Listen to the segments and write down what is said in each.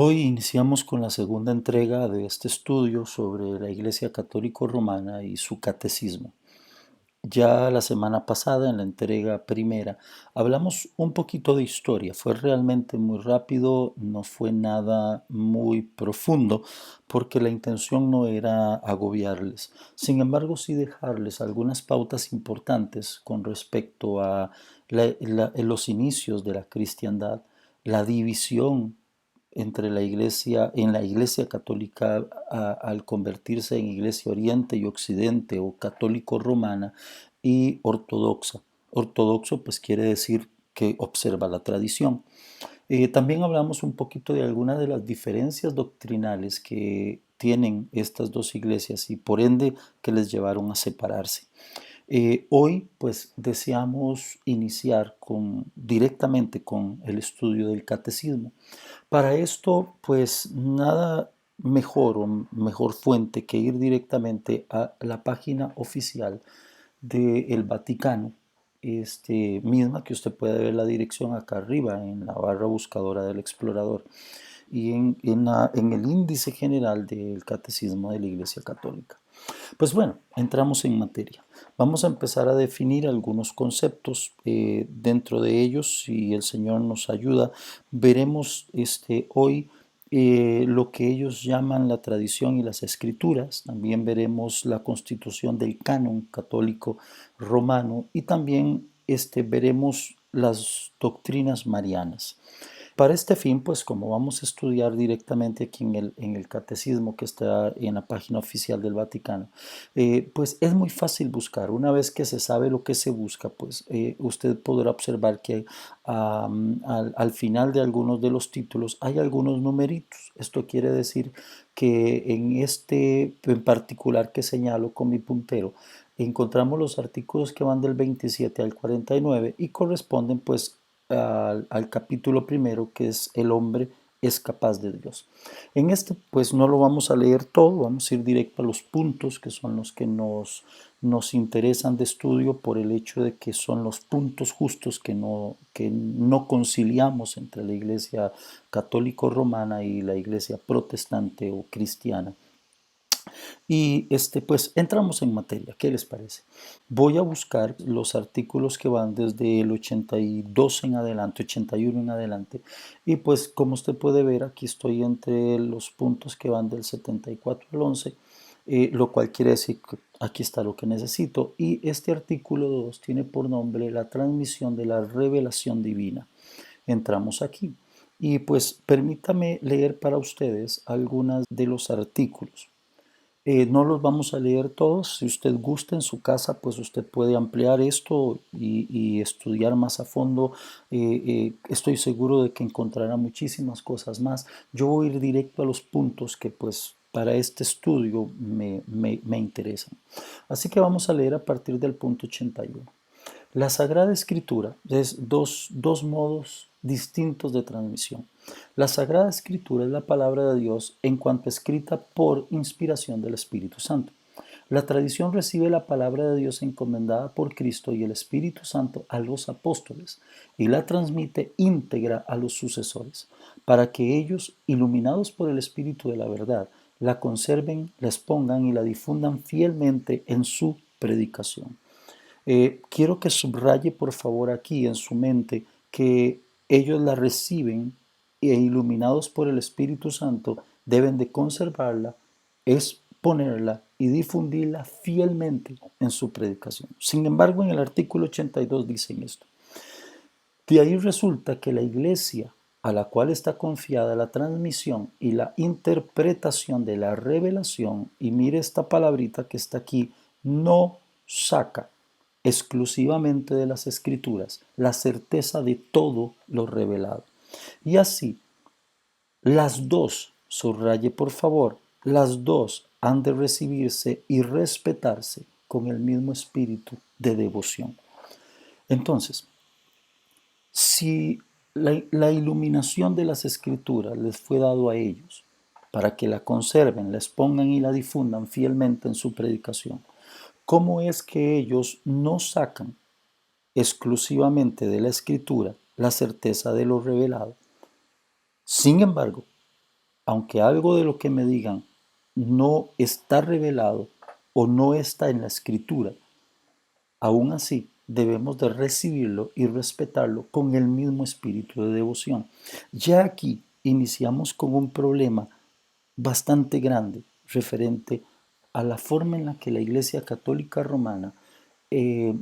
Hoy iniciamos con la segunda entrega de este estudio sobre la Iglesia Católica Romana y su catecismo. Ya la semana pasada, en la entrega primera, hablamos un poquito de historia. Fue realmente muy rápido, no fue nada muy profundo, porque la intención no era agobiarles. Sin embargo, sí dejarles algunas pautas importantes con respecto a los inicios de la cristiandad, la división entre la iglesia, en la iglesia católica al convertirse en iglesia oriente y occidente o católico romana y ortodoxa. Ortodoxo pues quiere decir que observa la tradición. También hablamos un poquito de algunas de las diferencias doctrinales que tienen estas dos iglesias y por ende que les llevaron a separarse. Hoy pues deseamos iniciar directamente con el estudio del catecismo. Para esto pues nada mejor o mejor fuente que ir directamente a la página oficial del Vaticano, misma que usted puede ver la dirección acá arriba en la barra buscadora del explorador y en el índice general del Catecismo de la Iglesia Católica. Pues bueno, entramos en materia. Vamos a empezar a definir algunos conceptos. Dentro de ellos, si el Señor nos ayuda, veremos hoy lo que ellos llaman la tradición y las escrituras. También veremos la constitución del canon católico romano y también veremos las doctrinas marianas. Para este fin, pues como vamos a estudiar directamente aquí en el catecismo que está en la página oficial del Vaticano, pues es muy fácil buscar. Una vez que se sabe lo que se busca, pues usted podrá observar que al final de algunos de los títulos hay algunos numeritos. Esto quiere decir que en en particular que señalo con mi puntero, encontramos los artículos que van del 27 al 49 y corresponden pues al capítulo primero, que es el hombre es capaz de Dios. En pues no lo vamos a leer todo, vamos a ir directo a los puntos que son los que nos interesan de estudio por el hecho de que son los puntos justos que no conciliamos entre la iglesia católico romana y la iglesia protestante o cristiana. Y pues entramos en materia, ¿qué les parece? Voy a buscar los artículos que van desde el 82 en adelante, 81 en adelante. Y pues como usted puede ver, aquí estoy entre los puntos que van del 74 al 11, lo cual quiere decir que aquí está lo que necesito. Y este artículo 2 tiene por nombre la transmisión de la revelación divina. Entramos aquí. Y pues permítame leer para ustedes algunos de los artículos. No los vamos a leer todos. Si usted gusta en su casa, pues usted puede ampliar esto y estudiar más a fondo. Estoy seguro de que encontrará muchísimas cosas más. Yo voy a ir directo a los puntos que pues para este estudio me interesan. Así que vamos a leer a partir del punto 81. La Sagrada Escritura es dos modos distintos de transmisión. La Sagrada Escritura es la palabra de Dios en cuanto escrita por inspiración del Espíritu Santo. La tradición recibe la palabra de Dios encomendada por Cristo y el Espíritu Santo a los apóstoles y la transmite íntegra a los sucesores, para que ellos, iluminados por el Espíritu de la verdad, la conserven, la expongan y la difundan fielmente en su predicación. Quiero que subraye por favor aquí en su mente que ellos la reciben e iluminados por el Espíritu Santo deben de conservarla, exponerla y difundirla fielmente en su predicación. Sin embargo, en el artículo 82 dicen esto. De ahí resulta que la iglesia a la cual está confiada la transmisión y la interpretación de la revelación, y mire esta palabrita que está aquí, no saca exclusivamente de las escrituras la certeza de todo lo revelado. Y así, las dos, subraye por favor, las dos han de recibirse y respetarse con el mismo espíritu de devoción. Entonces, si la iluminación de las escrituras les fue dado a ellos para que la conserven, la expongan y la difundan fielmente en su predicación, ¿cómo es que ellos no sacan exclusivamente de la escritura la certeza de lo revelado? Sin embargo, aunque algo de lo que me digan no está revelado o no está en la escritura, aún así debemos de recibirlo y respetarlo con el mismo espíritu de devoción. Ya aquí iniciamos con un problema bastante grande referente a la forma en la que la Iglesia Católica Romana eh,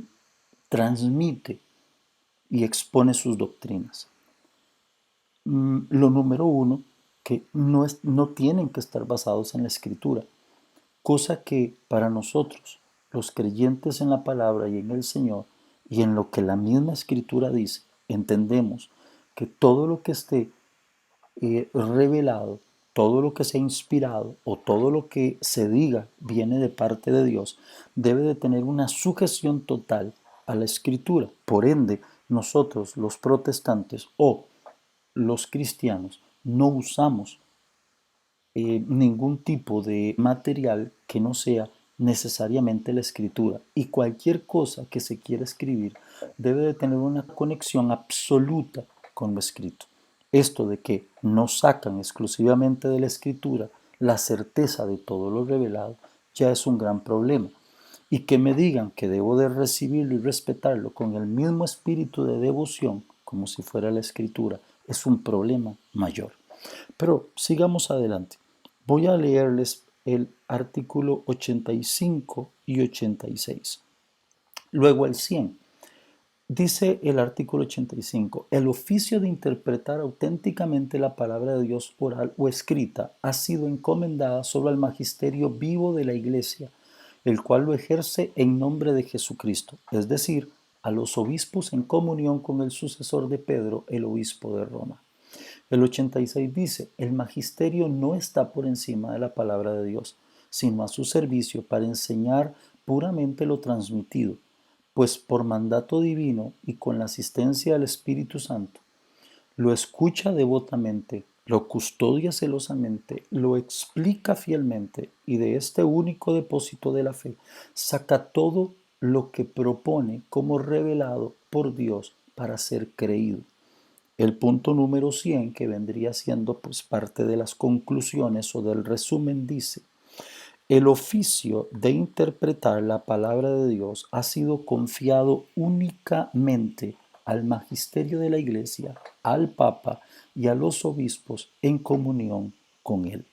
transmite y expone sus doctrinas. Lo número uno, que no tienen que estar basados en la escritura, cosa que para nosotros, los creyentes en la palabra y en el Señor, y en lo que la misma escritura dice, entendemos que todo lo que esté revelado, todo lo que sea inspirado o todo lo que se diga viene de parte de Dios, debe de tener una sujeción total a la escritura. Por ende, nosotros los protestantes o los cristianos no usamos ningún tipo de material que no sea necesariamente la escritura, y cualquier cosa que se quiera escribir debe de tener una conexión absoluta con lo escrito. Esto de que no sacan exclusivamente de la escritura la certeza de todo lo revelado ya es un gran problema. Y que me digan que debo de recibirlo y respetarlo con el mismo espíritu de devoción, como si fuera la escritura, es un problema mayor. Pero sigamos adelante. Voy a leerles el artículo 85 y 86. Luego el 100. Dice el artículo 85, el oficio de interpretar auténticamente la palabra de Dios oral o escrita ha sido encomendada solo al magisterio vivo de la Iglesia, el cual lo ejerce en nombre de Jesucristo, es decir, a los obispos en comunión con el sucesor de Pedro, el obispo de Roma. El 86 dice, el magisterio no está por encima de la palabra de Dios, sino a su servicio para enseñar puramente lo transmitido, pues por mandato divino y con la asistencia del Espíritu Santo, lo escucha devotamente, lo custodia celosamente, lo explica fielmente y de este único depósito de la fe saca todo lo que propone como revelado por Dios para ser creído. El punto número 100, que vendría siendo pues parte de las conclusiones o del resumen, dice, el oficio de interpretar la palabra de Dios ha sido confiado únicamente al magisterio de la Iglesia, al Papa y a los obispos en comunión con él.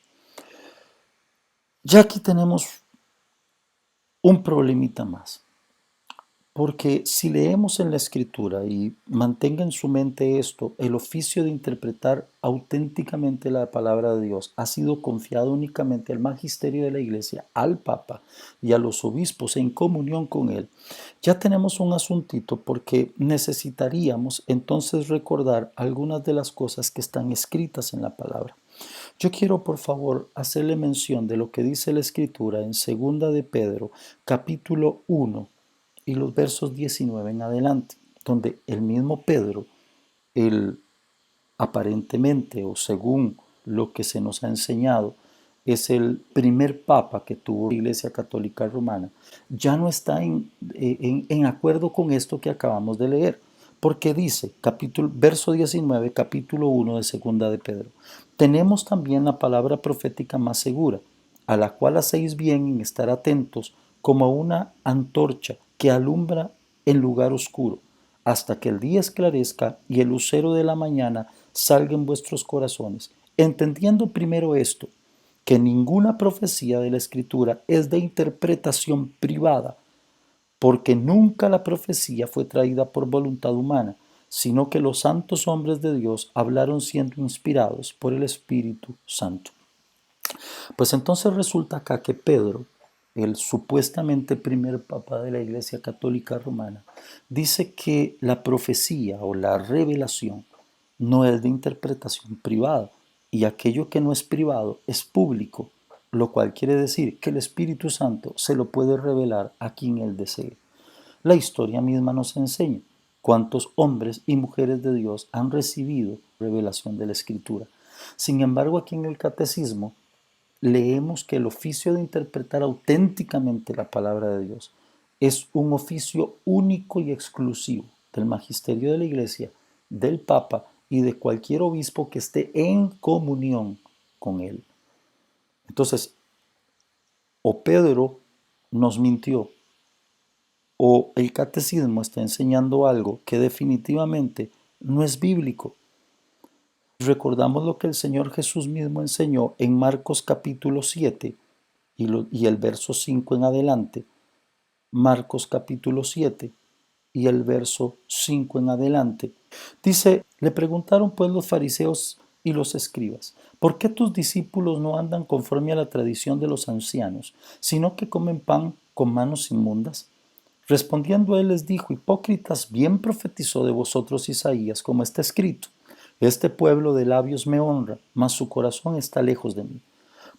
Ya aquí tenemos un problemita más. Porque si leemos en la escritura y mantenga en su mente esto, el oficio de interpretar auténticamente la palabra de Dios ha sido confiado únicamente al magisterio de la iglesia, al papa y a los obispos en comunión con él. Ya tenemos un asuntito porque necesitaríamos entonces recordar algunas de las cosas que están escritas en la palabra. Yo quiero por favor hacerle mención de lo que dice la escritura en 2 de Pedro, capítulo 1 y los versos 19 en adelante, donde el mismo Pedro, el aparentemente o según lo que se nos ha enseñado, es el primer papa que tuvo la Iglesia Católica Romana, ya no está en acuerdo con esto que acabamos de leer, porque dice, verso 19, capítulo 1 de Segunda de Pedro, tenemos también la palabra profética más segura, a la cual hacéis bien en estar atentos como una antorcha que alumbra en lugar oscuro, hasta que el día esclarezca y el lucero de la mañana salga en vuestros corazones, entendiendo primero esto, que ninguna profecía de la Escritura es de interpretación privada, porque nunca la profecía fue traída por voluntad humana, sino que los santos hombres de Dios hablaron siendo inspirados por el Espíritu Santo. Pues entonces resulta acá que Pedro, el supuestamente primer papa de la Iglesia Católica Romana, dice que la profecía o la revelación no es de interpretación privada y aquello que no es privado es público, lo cual quiere decir que el Espíritu Santo se lo puede revelar a quien él desee. La historia misma nos enseña cuántos hombres y mujeres de Dios han recibido revelación de la Escritura. Sin embargo, aquí en el Catecismo leemos que el oficio de interpretar auténticamente la palabra de Dios es un oficio único y exclusivo del magisterio de la Iglesia, del Papa y de cualquier obispo que esté en comunión con él. Entonces, o Pedro nos mintió, o el catecismo está enseñando algo que definitivamente no es bíblico. Recordamos lo que el Señor Jesús mismo enseñó en Marcos capítulo 7 y el verso 5 en adelante. Marcos capítulo 7 y el verso 5 en adelante. Dice, le preguntaron pues los fariseos y los escribas, ¿por qué tus discípulos no andan conforme a la tradición de los ancianos, sino que comen pan con manos inmundas? Respondiendo él les dijo, hipócritas, bien profetizó de vosotros Isaías, como está escrito, este pueblo de labios me honra, mas su corazón está lejos de mí.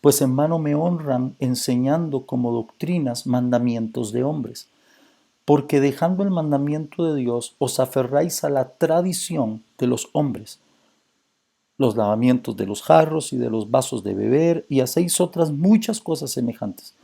Pues en vano me honran enseñando como doctrinas mandamientos de hombres. Porque dejando el mandamiento de Dios, os aferráis a la tradición de los hombres, los lavamientos de los jarros y de los vasos de beber, y hacéis otras muchas cosas semejantes.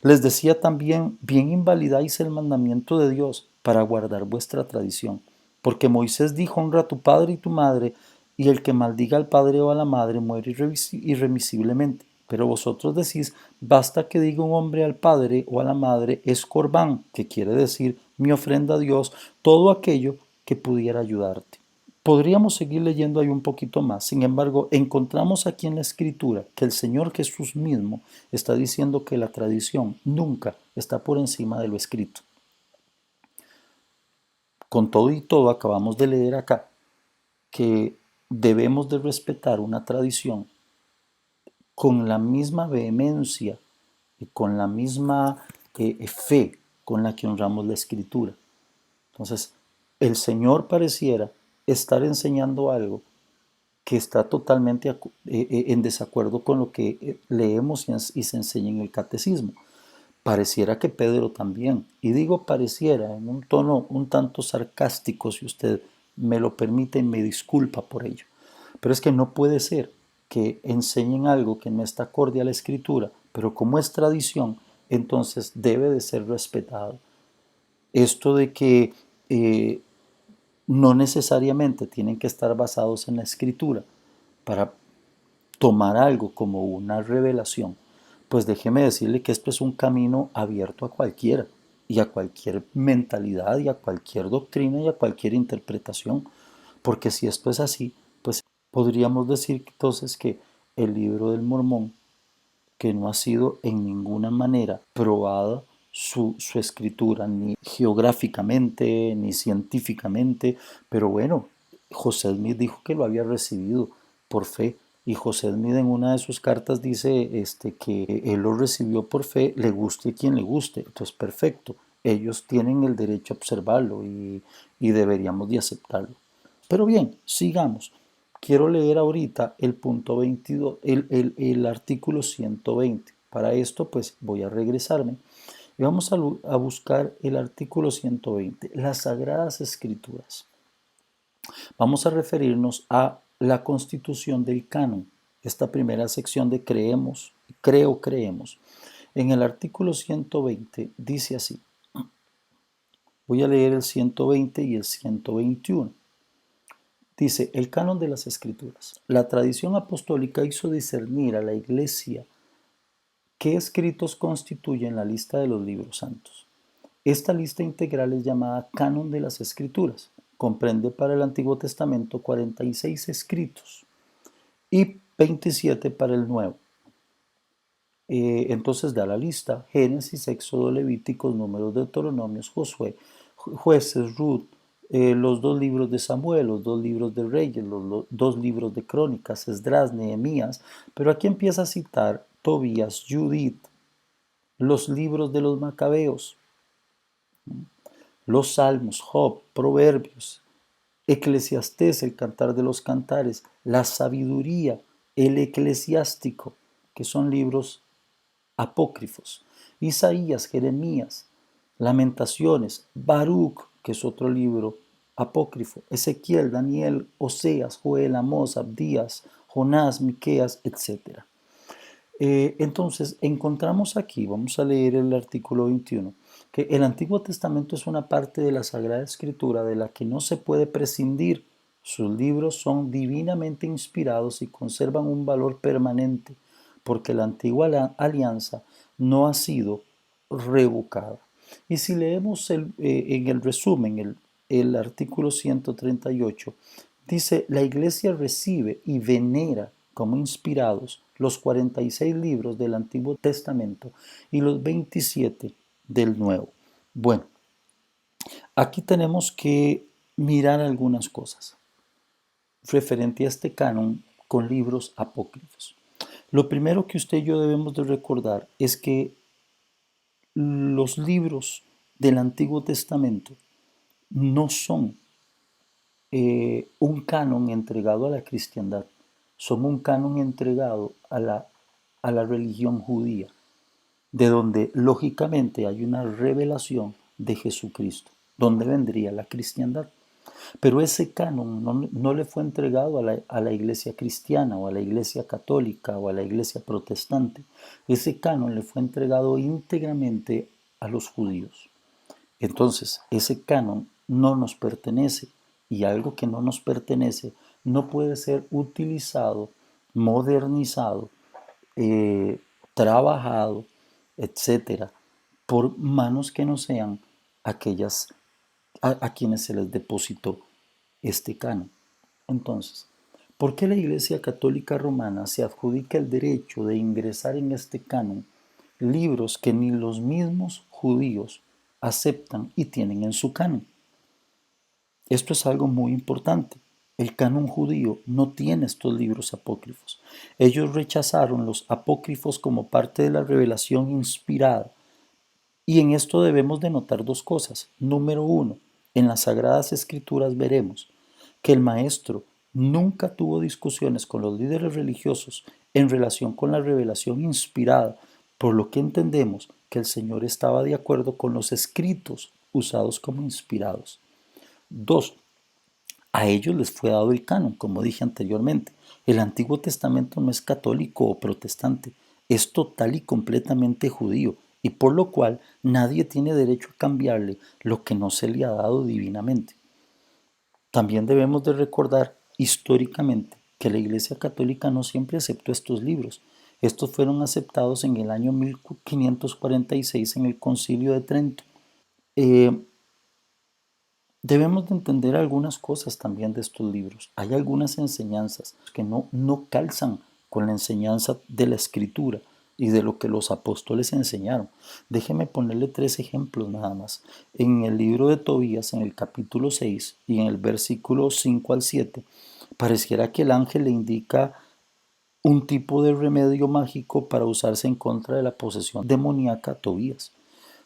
Les decía también, bien invalidáis el mandamiento de Dios para guardar vuestra tradición. Porque Moisés dijo, honra a tu padre y tu madre, y el que maldiga al padre o a la madre muere irremisiblemente. Pero vosotros decís, basta que diga un hombre al padre o a la madre, es corbán, que quiere decir mi ofrenda a Dios, todo aquello que pudiera ayudarte. Podríamos seguir leyendo ahí un poquito más. Sin embargo, encontramos aquí en la Escritura que el Señor Jesús mismo está diciendo que la tradición nunca está por encima de lo escrito. Con todo y todo, acabamos de leer acá que debemos de respetar una tradición con la misma vehemencia y con la misma fe con la que honramos la Escritura. Entonces, el Señor pareciera estar enseñando algo que está totalmente en desacuerdo con lo que leemos y se enseña en el catecismo. Pareciera que Pedro también, y digo pareciera en un tono un tanto sarcástico, si usted me lo permite y me disculpa por ello, pero es que no puede ser que enseñen algo que no está acorde a la escritura, pero como es tradición, entonces debe de ser respetado. Esto de que no necesariamente tienen que estar basados en la escritura para tomar algo como una revelación, pues déjeme decirle que esto es un camino abierto a cualquiera y a cualquier mentalidad y a cualquier doctrina y a cualquier interpretación, porque si esto es así, pues podríamos decir entonces que el libro del Mormón, que no ha sido en ninguna manera probada su escritura, ni geográficamente, ni científicamente, pero bueno, José Smith dijo que lo había recibido por fe, y José Smith en una de sus cartas dice que él lo recibió por fe, le guste a quien le guste, entonces perfecto, ellos tienen el derecho a observarlo y deberíamos de aceptarlo. Pero bien, sigamos. Quiero leer ahorita el punto 22, el artículo 120. Para esto, pues voy a regresarme y vamos a buscar el artículo 120, las Sagradas Escrituras. Vamos a referirnos a la constitución del canon, esta primera sección de creemos. En el artículo 120 dice así, voy a leer el 120 y el 121. Dice, el canon de las escrituras. La tradición apostólica hizo discernir a la Iglesia qué escritos constituyen la lista de los libros santos. Esta lista integral es llamada canon de las escrituras. Comprende para el Antiguo Testamento 46 escritos y 27 para el Nuevo. Entonces da la lista: Génesis, Éxodo, Levíticos, Números, Deuteronomios, Josué, Jueces, Ruth, los dos libros de Samuel, los dos libros de Reyes, los dos libros de Crónicas, Esdras, Nehemías, pero aquí empieza a citar Tobías, Judith, los libros de los Macabeos, los Salmos, Job, Proverbios, Eclesiastés, el Cantar de los Cantares, la Sabiduría, el Eclesiástico, que son libros apócrifos, Isaías, Jeremías, Lamentaciones, Baruch, que es otro libro apócrifo, Ezequiel, Daniel, Oseas, Joel, Amós, Abdías, Jonás, Miqueas, etc. Entonces, encontramos aquí, vamos a leer el artículo 21, que el Antiguo Testamento es una parte de la Sagrada Escritura de la que no se puede prescindir Sus libros son divinamente inspirados y conservan un valor permanente porque la antigua alianza no ha sido revocada. Y si leemos en el resumen el artículo 138, dice, la iglesia recibe y venera como inspirados los 46 libros del Antiguo Testamento y los 27 del Nuevo. Bueno, aquí tenemos que mirar algunas cosas referente a este canon con libros apócrifos. Lo primero que usted y yo debemos de recordar es que los libros del Antiguo Testamento no son un canon entregado a la cristiandad, son un canon entregado a la religión judía, de donde lógicamente hay una revelación de Jesucristo, donde vendría la cristiandad. Pero ese canon no le fue entregado a la iglesia cristiana o a la iglesia católica o a la iglesia protestante. Ese canon le fue entregado íntegramente a los judíos. Entonces, ese canon no nos pertenece y algo que no nos pertenece no puede ser utilizado, modernizado, trabajado, etcétera, por manos que no sean aquellas a quienes se les depositó este canon. Entonces, ¿por qué la Iglesia Católica Romana se adjudica el derecho de ingresar en este canon libros que ni los mismos judíos aceptan y tienen en su canon? Esto es algo muy importante. El canon judío no tiene estos libros apócrifos. Ellos rechazaron los apócrifos como parte de la revelación inspirada. Y en esto debemos de notar dos cosas. Número uno, en las Sagradas Escrituras veremos que el maestro nunca tuvo discusiones con los líderes religiosos en relación con la revelación inspirada, por lo que entendemos que el Señor estaba de acuerdo con los escritos usados como inspirados. Dos, a ellos les fue dado el canon, como dije anteriormente. El Antiguo Testamento no es católico o protestante, es total y completamente judío, y por lo cual nadie tiene derecho a cambiarle lo que no se le ha dado divinamente. También debemos de recordar históricamente que la Iglesia Católica no siempre aceptó estos libros. Estos fueron aceptados en el año 1546 en el Concilio de Trento. Eh, Debemos de entender algunas cosas también de estos libros. Hay algunas enseñanzas que no calzan con la enseñanza de la Escritura y de lo que los apóstoles enseñaron. Déjeme ponerle tres ejemplos nada más. En el libro de Tobías, en el capítulo 6 y en el versículo 5 al 7, pareciera que el ángel le indica un tipo de remedio mágico para usarse en contra de la posesión demoníaca a Tobías.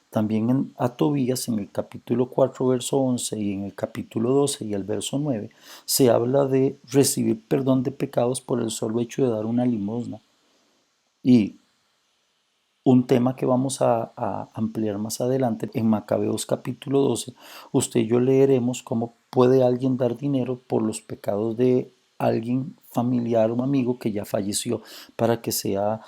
También a Tobías, en el capítulo 4, verso 11 y en el capítulo 12 y el verso 9, se habla de recibir perdón de pecados por el solo hecho de dar una limosna. Y un tema que vamos a ampliar más adelante, en Macabeos capítulo 12, usted y yo leeremos cómo puede alguien dar dinero por los pecados de alguien familiar o amigo que ya falleció para que sea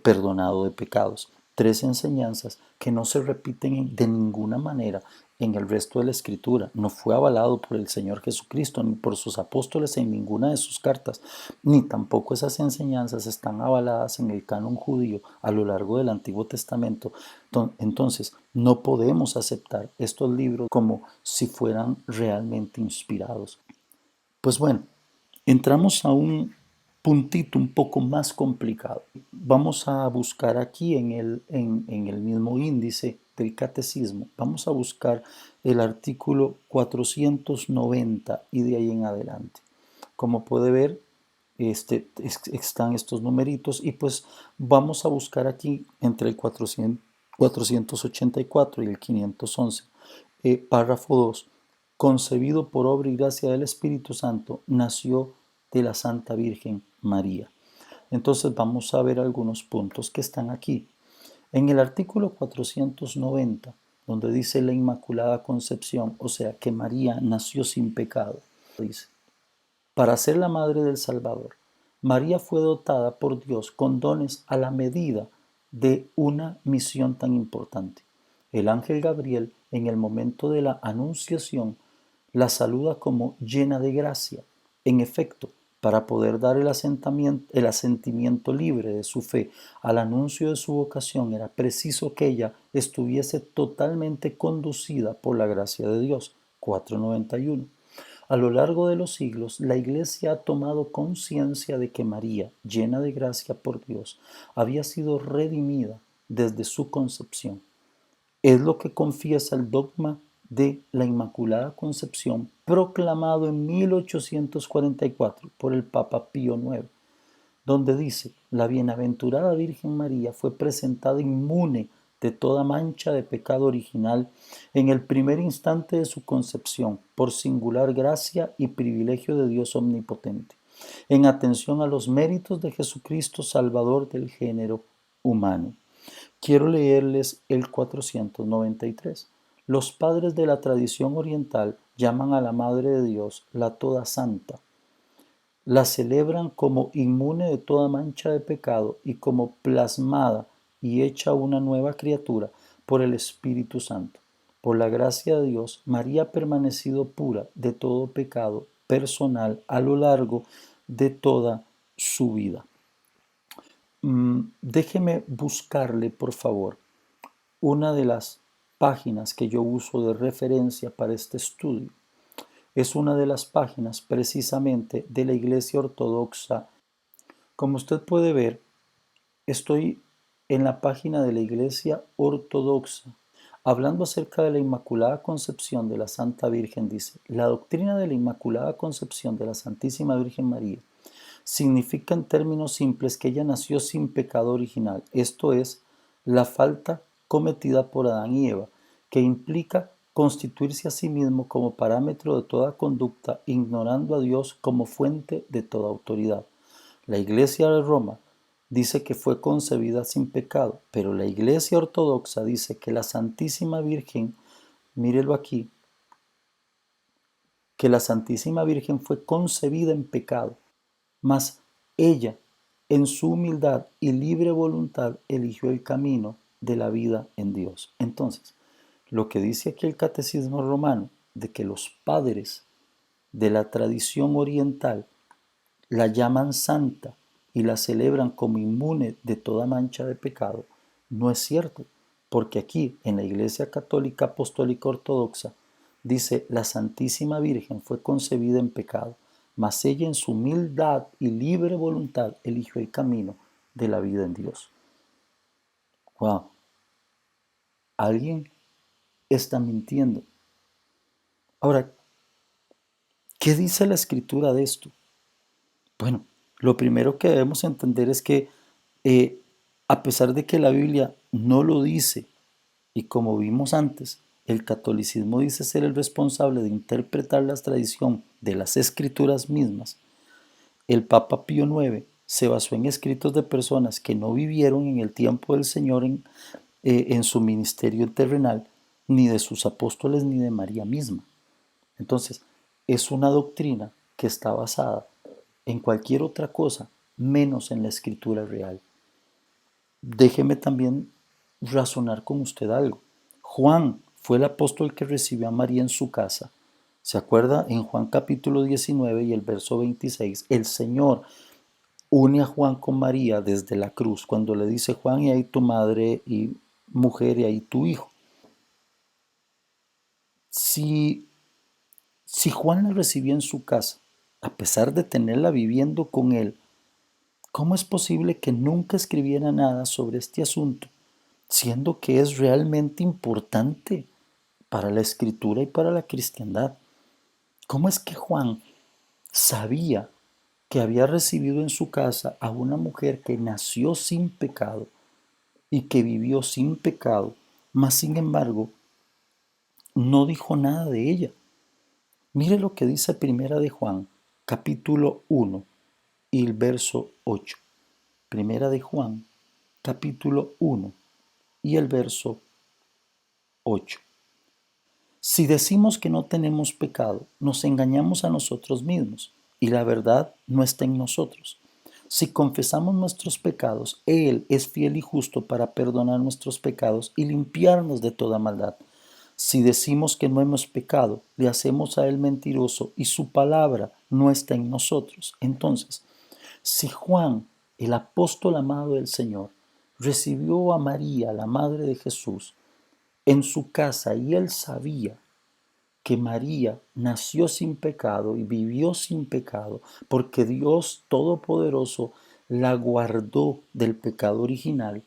perdonado de pecados. Tres enseñanzas que no se repiten de ninguna manera en el resto de la escritura. No fue avalado por el Señor Jesucristo ni por sus apóstoles en ninguna de sus cartas, ni tampoco esas enseñanzas están avaladas en el canon judío a lo largo del Antiguo Testamento. Entonces, no podemos aceptar estos libros como si fueran realmente inspirados. Pues bueno, entramos a un puntito un poco más complicado. Vamos a buscar aquí en el mismo índice del catecismo, vamos a buscar el artículo 490 y de ahí en adelante. Como puede ver, están estos numeritos y pues vamos a buscar aquí entre el 484 y el 511, párrafo 2. Concebido por obra y gracia del Espíritu Santo, nació de la Santa Virgen María. Entonces vamos a ver algunos puntos que están aquí. En el artículo 490, donde dice la Inmaculada Concepción, o sea que María nació sin pecado, dice, para ser la madre del Salvador, María fue dotada por Dios con dones a la medida de una misión tan importante. El ángel Gabriel, en el momento de la anunciación, la saluda como llena de gracia. En efecto, para poder dar el asentimiento libre de su fe al anuncio de su vocación, era preciso que ella estuviese totalmente conducida por la gracia de Dios. 491. A lo largo de los siglos, la Iglesia ha tomado conciencia de que María, llena de gracia por Dios, había sido redimida desde su concepción. Es lo que confiesa el dogma de la Inmaculada Concepción, proclamado en 1844 por el Papa Pío IX, donde dice: la bienaventurada Virgen María fue presentada inmune de toda mancha de pecado original en el primer instante de su concepción, por singular gracia y privilegio de Dios omnipotente, en atención a los méritos de Jesucristo, Salvador del género humano. Quiero leerles el 493. Los padres de la tradición oriental llaman a la Madre de Dios la Toda Santa. La celebran como inmune de toda mancha de pecado y como plasmada y hecha una nueva criatura por el Espíritu Santo. Por la gracia de Dios, María ha permanecido pura de todo pecado personal a lo largo de toda su vida. Déjeme buscarle, por favor, una de las páginas que yo uso de referencia para este estudio. Es una de las páginas precisamente de la Iglesia Ortodoxa. Como usted puede ver, estoy en la página de la Iglesia Ortodoxa. Hablando acerca de la Inmaculada Concepción de la Santa Virgen, dice: la doctrina de la Inmaculada Concepción de la Santísima Virgen María significa en términos simples que ella nació sin pecado original, esto es, la falta cometida por Adán y Eva, que implica constituirse a sí mismo como parámetro de toda conducta, ignorando a Dios como fuente de toda autoridad. La Iglesia de Roma dice que fue concebida sin pecado, pero la Iglesia Ortodoxa dice que la Santísima Virgen, mírelo aquí, que la Santísima Virgen fue concebida en pecado, mas ella, en su humildad y libre voluntad, eligió el camino de la vida en Dios. Entonces, lo que dice aquí el Catecismo Romano, de que los padres de la tradición oriental la llaman santa y la celebran como inmune de toda mancha de pecado, no es cierto, porque aquí en la Iglesia Católica Apostólica Ortodoxa dice: la Santísima Virgen fue concebida en pecado, mas ella en su humildad y libre voluntad eligió el camino de la vida en Dios. Wow, alguien está mintiendo. Ahora, ¿qué dice la Escritura de esto? Bueno, lo primero que debemos entender es que a pesar de que la Biblia no lo dice, y como vimos antes, el catolicismo dice ser el responsable de interpretar la tradición de las escrituras mismas, el Papa Pío IX se basó en escritos de personas que no vivieron en el tiempo del Señor en su ministerio terrenal, ni de sus apóstoles ni de María misma. Entonces, es una doctrina que está basada en cualquier otra cosa menos en la escritura real. Déjeme también razonar con usted algo. Juan fue el apóstol que recibió a María en su casa. ¿Se acuerda? En Juan capítulo 19 y el verso 26, el Señor une a Juan con María desde la cruz, cuando le dice: Juan, y ahí tu madre y mujer, y ahí tu hijo. Si, si Juan la recibía en su casa, a pesar de tenerla viviendo con él, ¿cómo es posible que nunca escribiera nada sobre este asunto, siendo que es realmente importante para la escritura y para la cristiandad? ¿Cómo es que Juan sabía que había recibido en su casa a una mujer que nació sin pecado y que vivió sin pecado, mas sin embargo no dijo nada de ella? Mire lo que dice Primera de Juan, capítulo 1 y el verso 8. Primera de Juan, capítulo 1 y el verso 8. Si decimos que no tenemos pecado, nos engañamos a nosotros mismos y la verdad no está en nosotros. Si confesamos nuestros pecados, Él es fiel y justo para perdonar nuestros pecados y limpiarnos de toda maldad. Si decimos que no hemos pecado, le hacemos a él mentiroso y su palabra no está en nosotros. Entonces, si Juan, el apóstol amado del Señor, recibió a María, la madre de Jesús, en su casa y él sabía que María nació sin pecado y vivió sin pecado, porque Dios Todopoderoso la guardó del pecado original,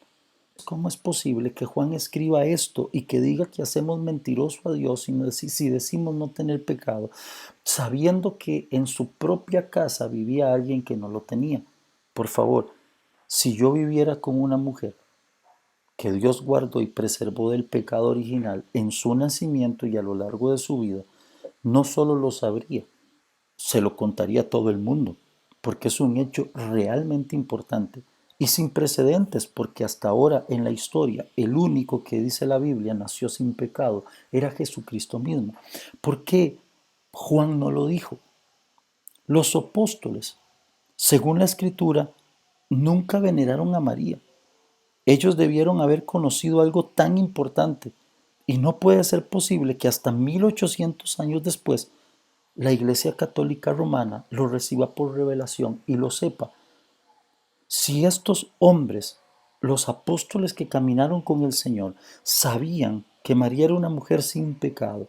¿cómo es posible que Juan escriba esto y que diga que hacemos mentiroso a Dios si decimos no tener pecado, sabiendo que en su propia casa vivía alguien que no lo tenía? Por favor, si yo viviera con una mujer que Dios guardó y preservó del pecado original en su nacimiento y a lo largo de su vida, no solo lo sabría, se lo contaría a todo el mundo, porque es un hecho realmente importante y sin precedentes, porque hasta ahora en la historia el único que dice la Biblia nació sin pecado era Jesucristo mismo. ¿Por qué Juan no lo dijo? Los apóstoles, según la Escritura, nunca veneraron a María. Ellos debieron haber conocido algo tan importante y no puede ser posible que hasta 1800 años después la Iglesia Católica Romana lo reciba por revelación y lo sepa. Si estos hombres, los apóstoles que caminaron con el Señor, sabían que María era una mujer sin pecado,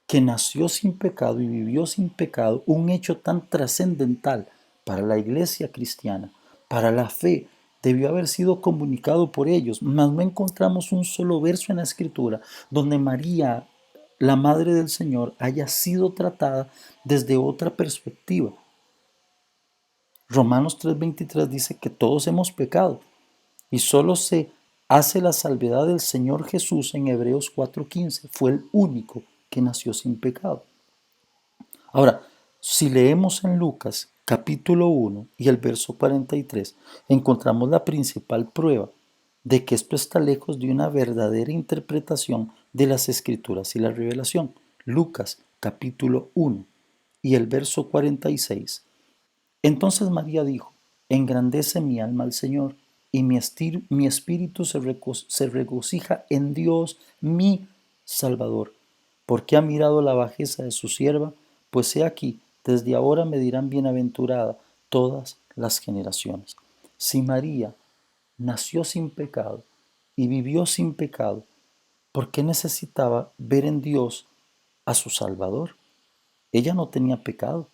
que nació sin pecado y vivió sin pecado, un hecho tan trascendental para la iglesia cristiana, para la fe, debió haber sido comunicado por ellos, mas no encontramos un solo verso en la Escritura donde María, la Madre del Señor, haya sido tratada desde otra perspectiva. Romanos 3:23 dice que todos hemos pecado y solo se hace la salvedad del Señor Jesús en Hebreos 4:15. Fue el único que nació sin pecado. Ahora, si leemos en Lucas capítulo 1 y el verso 43, encontramos la principal prueba de que esto está lejos de una verdadera interpretación de las Escrituras y la revelación. Lucas capítulo 1 y el verso 46. Entonces María dijo, engrandece mi alma al Señor, y mi espíritu se regocija en Dios mi Salvador, porque ha mirado la bajeza de su sierva, pues he aquí, desde ahora me dirán bienaventurada todas las generaciones. Si María nació sin pecado y vivió sin pecado, ¿por qué necesitaba ver en Dios a su Salvador? Ella no tenía pecado.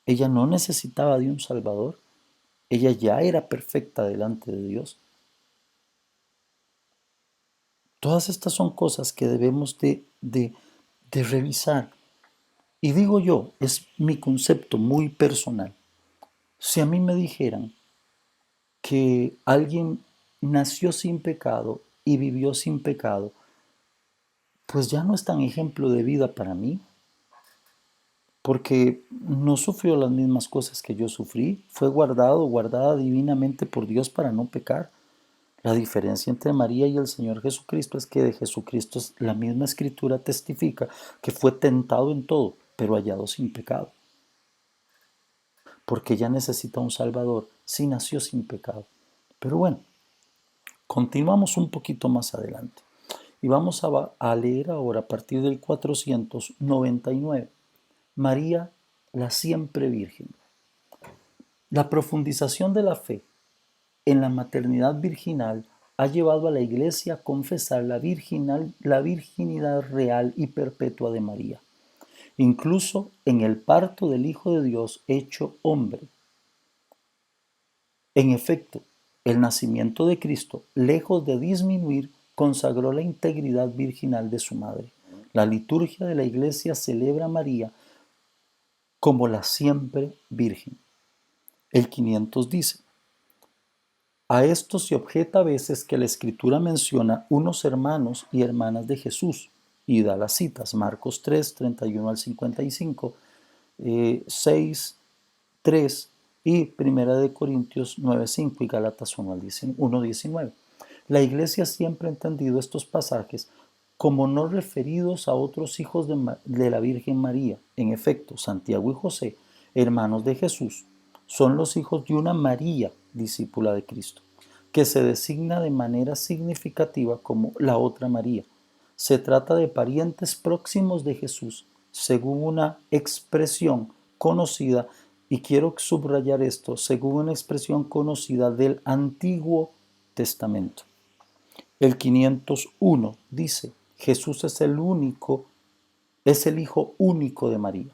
Ella no necesitaba de un Salvador. Ella ya era perfecta delante de Dios. Todas estas son cosas que debemos de revisar. Y digo yo, es mi concepto muy personal. Si a mí me dijeran que alguien nació sin pecado y vivió sin pecado, pues ya no es tan ejemplo de vida para mí, porque no sufrió las mismas cosas que yo sufrí, fue guardada divinamente por Dios para no pecar. La diferencia entre María y el Señor Jesucristo es que de Jesucristo la misma escritura testifica que fue tentado en todo, pero hallado sin pecado, porque ella necesita un Salvador si nació sin pecado. Pero bueno, continuamos un poquito más adelante y vamos a leer ahora a partir del 499. María, la siempre Virgen. La profundización de la fe en la maternidad virginal ha llevado a la Iglesia a confesar la virginidad real y perpetua de María, incluso en el parto del Hijo de Dios hecho hombre. En efecto, el nacimiento de Cristo, lejos de disminuir, consagró la integridad virginal de su madre. La liturgia de la Iglesia celebra a María como la siempre Virgen. El 500 dice, a esto se objeta a veces que la Escritura menciona unos hermanos y hermanas de Jesús y da las citas, Marcos 3, 31 al 55, 6, 3 y Primera de Corintios 9, 5 y Gálatas 1, 19. La Iglesia siempre ha entendido estos pasajes como no referidos a otros hijos de la Virgen María. En efecto, Santiago y José, hermanos de Jesús, son los hijos de una María, discípula de Cristo, que se designa de manera significativa como la otra María. Se trata de parientes próximos de Jesús, según una expresión conocida, y quiero subrayar esto, según una expresión conocida del Antiguo Testamento. El 501 dice, Jesús es el Hijo único de María.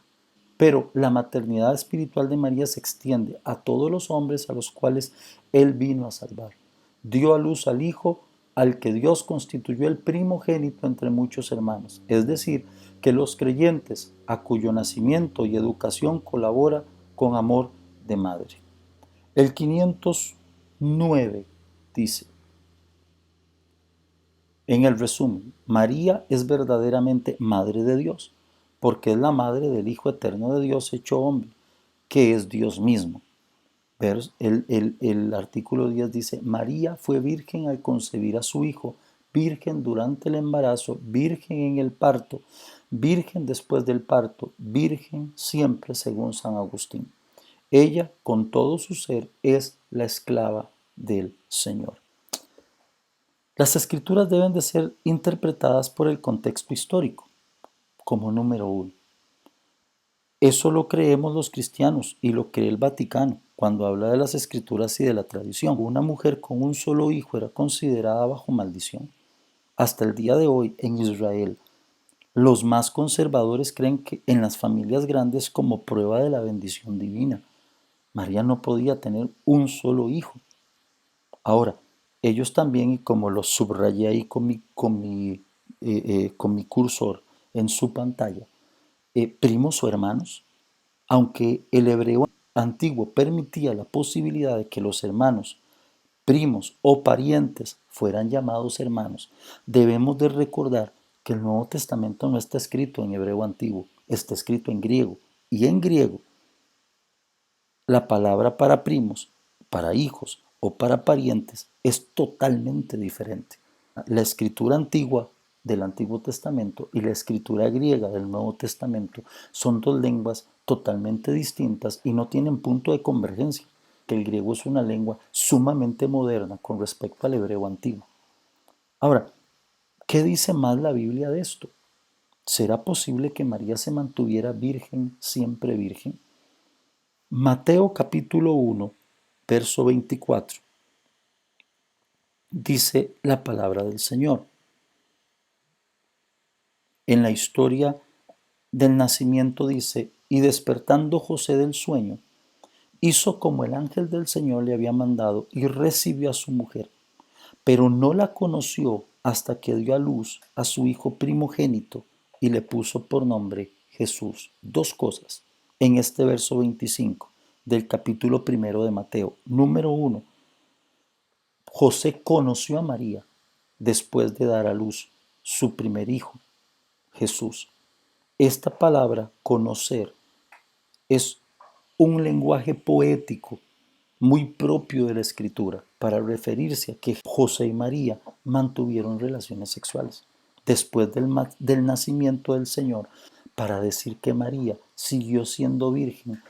Pero la maternidad espiritual de María se extiende a todos los hombres a los cuales Él vino a salvar. Dio a luz al Hijo al que Dios constituyó el primogénito entre muchos hermanos, es decir, que los creyentes a cuyo nacimiento y educación colabora con amor de madre. El 509 dice, en el resumen, María es verdaderamente Madre de Dios, porque es la madre del Hijo eterno de Dios hecho hombre, que es Dios mismo. El artículo 10 dice, María fue virgen al concebir a su Hijo, virgen durante el embarazo, virgen en el parto, virgen después del parto, virgen siempre según San Agustín. Ella, con todo su ser, es la esclava del Señor. Las escrituras deben de ser interpretadas por el contexto histórico, como número uno. Eso lo creemos los cristianos y lo cree el Vaticano cuando habla de las escrituras y de la tradición. Una mujer con un solo hijo era considerada bajo maldición. Hasta el día de hoy, en Israel, los más conservadores creen que en las familias grandes como prueba de la bendición divina. María no podía tener un solo hijo. Ahora, ellos también, y como lo subrayé ahí con mi cursor en su pantalla, primos o hermanos, aunque el hebreo antiguo permitía la posibilidad de que los hermanos, primos o parientes fueran llamados hermanos, debemos de recordar que el Nuevo Testamento no está escrito en hebreo antiguo, está escrito en griego. Y en griego, la palabra para primos, para hijos o para parientes es totalmente diferente. La escritura antigua del Antiguo Testamento y la escritura griega del Nuevo Testamento son dos lenguas totalmente distintas y no tienen punto de convergencia, que el griego es una lengua sumamente moderna con respecto al hebreo antiguo. Ahora, ¿qué dice más la Biblia de esto? ¿Será posible que María se mantuviera virgen, siempre virgen? Mateo capítulo 1, verso 24, dice la palabra del Señor. En la historia del nacimiento dice, y despertando José del sueño, hizo como el ángel del Señor le había mandado y recibió a su mujer, pero no la conoció hasta que dio a luz a su hijo primogénito y le puso por nombre Jesús. Dos cosas en este verso 25 del capítulo primero de Mateo. Número uno, José conoció a María después de dar a luz su primer hijo, Jesús. Esta palabra conocer es un lenguaje poético muy propio de la escritura para referirse a que José y María mantuvieron relaciones sexuales después del nacimiento del Señor, para decir que María siguió siendo virgen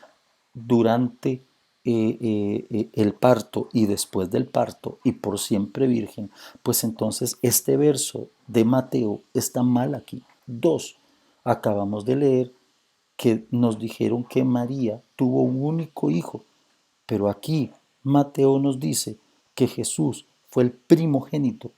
durante el parto y después del parto y por siempre virgen, pues entonces este verso de Mateo está mal aquí. Dos, acabamos de leer que nos dijeron que María tuvo un único hijo, pero aquí Mateo nos dice que Jesús fue el primogénito.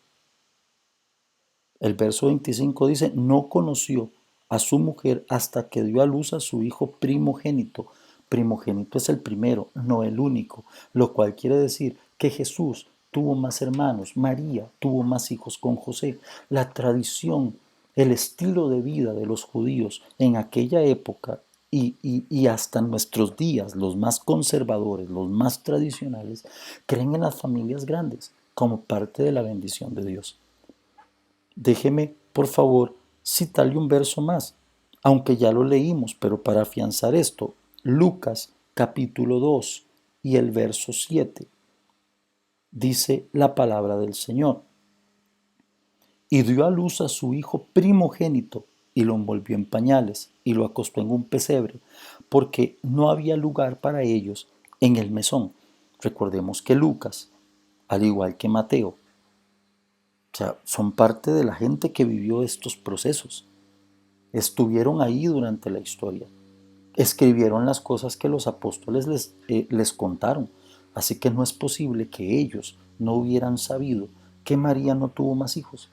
El verso 25 dice, no conoció a su mujer hasta que dio a luz a su hijo primogénito. Primogénito es el primero, no el único, lo cual quiere decir que Jesús tuvo más hermanos, María tuvo más hijos con José. La tradición, el estilo de vida de los judíos en aquella época y hasta nuestros días, los más conservadores, los más tradicionales, creen en las familias grandes como parte de la bendición de Dios. Déjeme, por favor, citarle un verso más, aunque ya lo leímos, pero para afianzar esto, Lucas capítulo 2 y el verso 7, dice la palabra del Señor. Y dio a luz a su hijo primogénito, y lo envolvió en pañales, y lo acostó en un pesebre, porque no había lugar para ellos en el mesón. Recordemos que Lucas, al igual que Mateo, O sea, son parte de la gente que vivió estos procesos. Estuvieron ahí durante la historia. Escribieron las cosas que los apóstoles les contaron. Así que no es posible que ellos no hubieran sabido que María no tuvo más hijos.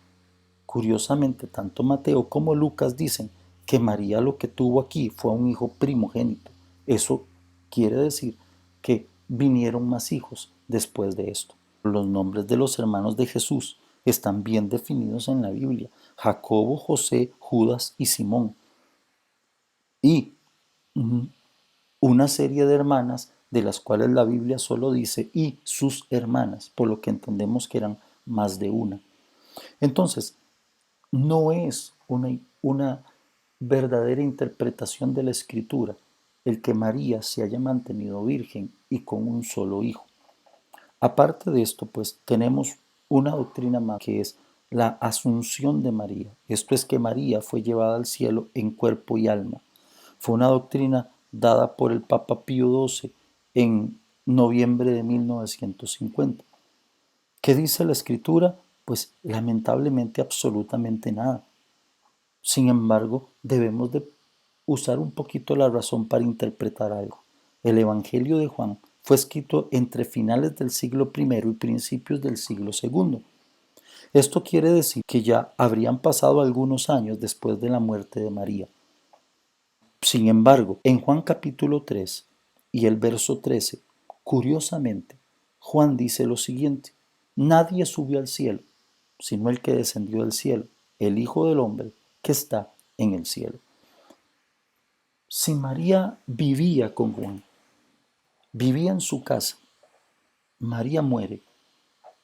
Curiosamente, tanto Mateo como Lucas dicen que María lo que tuvo aquí fue un hijo primogénito. Eso quiere decir que vinieron más hijos después de esto. Los nombres de los hermanos de Jesús están bien definidos en la Biblia: Jacobo, José, Judas y Simón. Y una serie de hermanas de las cuales la Biblia solo dice y sus hermanas, por lo que entendemos que eran más de una. Entonces, no es una verdadera interpretación de la Escritura el que María se haya mantenido virgen y con un solo hijo. Aparte de esto, pues tenemos una doctrina más, que es la asunción de María. Esto es que María fue llevada al cielo en cuerpo y alma. Fue una doctrina dada por el Papa Pío XII en noviembre de 1950. ¿Qué dice la Escritura? Pues lamentablemente absolutamente nada. Sin embargo, debemos de usar un poquito la razón para interpretar algo. El Evangelio de Juan fue escrito entre finales del siglo I y principios del siglo II. Esto quiere decir que ya habrían pasado algunos años después de la muerte de María. Sin embargo, en Juan capítulo 3 y el verso 13, curiosamente, Juan dice lo siguiente: nadie subió al cielo, sino el que descendió del cielo, el Hijo del Hombre que está en el cielo. Si María vivía con Juan, vivía en su casa, María muere,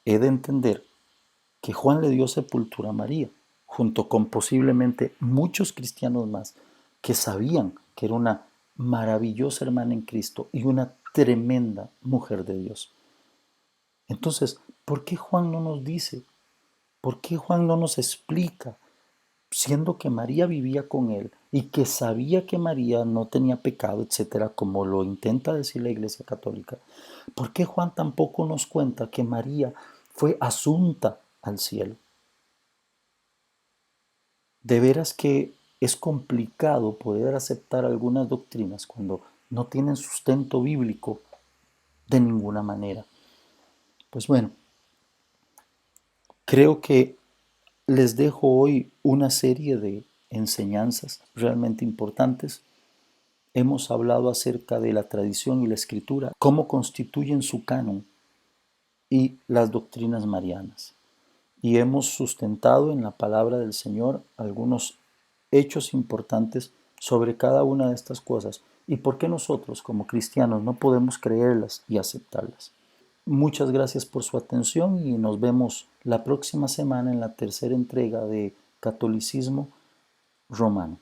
he de entender que Juan le dio sepultura a María, junto con posiblemente muchos cristianos más que sabían que era una maravillosa hermana en Cristo y una tremenda mujer de Dios. Entonces, ¿por qué Juan no nos dice? ¿Por qué Juan no nos explica, siendo que María vivía con él y que sabía que María no tenía pecado, etcétera, como lo intenta decir la Iglesia Católica? ¿Por qué Juan tampoco nos cuenta que María fue asunta al cielo? De veras que es complicado poder aceptar algunas doctrinas cuando no tienen sustento bíblico de ninguna manera. Pues bueno, creo que les dejo hoy una serie de enseñanzas realmente importantes. Hemos hablado acerca de la tradición y la escritura, cómo constituyen su canon y las doctrinas marianas. Y hemos sustentado en la palabra del Señor algunos hechos importantes sobre cada una de estas cosas y por qué nosotros como cristianos no podemos creerlas y aceptarlas. Muchas gracias por su atención y nos vemos la próxima semana en la tercera entrega de Catolicismo Romano.